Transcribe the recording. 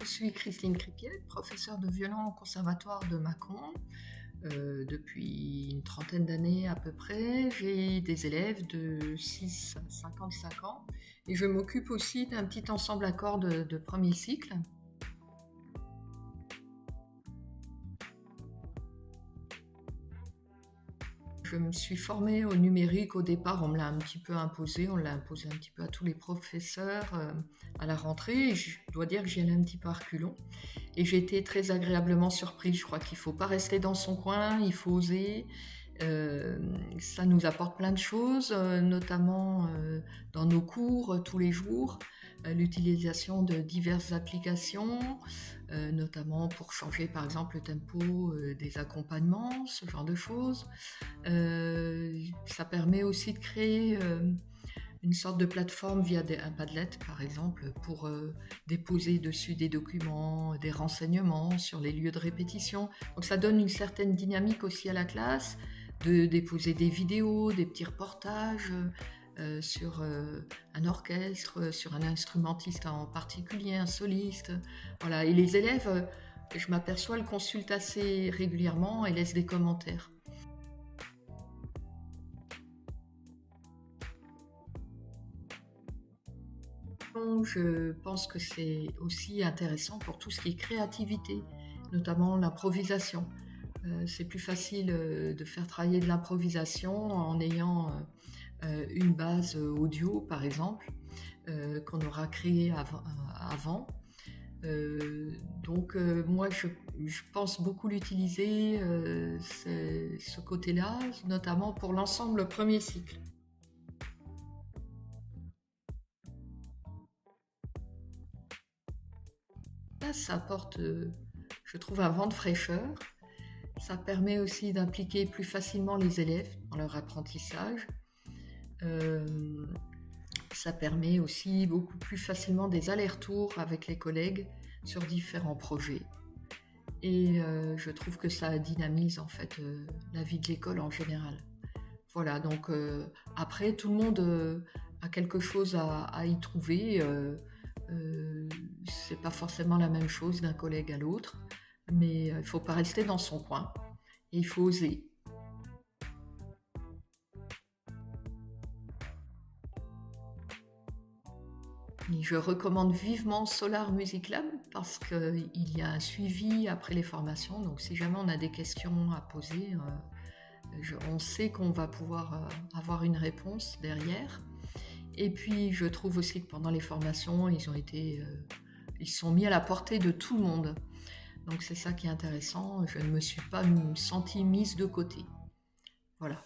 Je suis Christine Cripiet, professeure de violon au Conservatoire de Mâcon depuis une trentaine d'années à peu près. J'ai des élèves de 6 à 55 ans et je m'occupe aussi d'un petit ensemble à cordes de premier cycle. Je me suis formée au numérique au départ, on me l'a un petit peu imposé, on l'a imposé un petit peu à tous les professeurs à la rentrée. Et je dois dire que j'y allais un petit peu à reculons. Et j'ai été très agréablement surprise. Je crois qu'il ne faut pas rester dans son coin, il faut oser. Ça nous apporte plein de choses, notamment dans nos cours tous les jours, l'utilisation de diverses applications, notamment pour changer par exemple le tempo des accompagnements, ce genre de choses. Ça permet aussi de créer une sorte de plateforme via un Padlet par exemple pour déposer dessus des documents, des renseignements sur les lieux de répétition. Donc ça donne une certaine dynamique aussi à la classe, de déposer des vidéos, des petits reportages sur un orchestre, sur un instrumentiste en particulier, un soliste. Voilà. Et les élèves, je m'aperçois, le consultent assez régulièrement et laissent des commentaires. Je pense que c'est aussi intéressant pour tout ce qui est créativité, notamment l'improvisation. C'est plus facile de faire travailler de l'improvisation en ayant une base audio, par exemple, qu'on aura créée avant. Donc moi, je pense beaucoup l'utiliser, ce côté-là, notamment pour l'ensemble premier cycle. Ça apporte, je trouve, un vent de fraîcheur. Ça permet aussi d'impliquer plus facilement les élèves dans leur apprentissage. Ça permet aussi beaucoup plus facilement des allers-retours avec les collègues sur différents projets. Et je trouve que ça dynamise en fait la vie de l'école en général. Voilà, donc après, tout le monde a quelque chose à y trouver. C'est pas forcément la même chose d'un collègue à l'autre, mais il ne faut pas rester dans son coin et il faut oser. Et je recommande vivement Solar Music Lab parce qu'il y a un suivi après les formations, donc si jamais on a des questions à poser, on sait qu'on va pouvoir avoir une réponse derrière. Et puis je trouve aussi que pendant les formations, ils sont mis à la portée de tout le monde. Donc c'est ça qui est intéressant, je ne me suis pas sentie mise de côté. Voilà.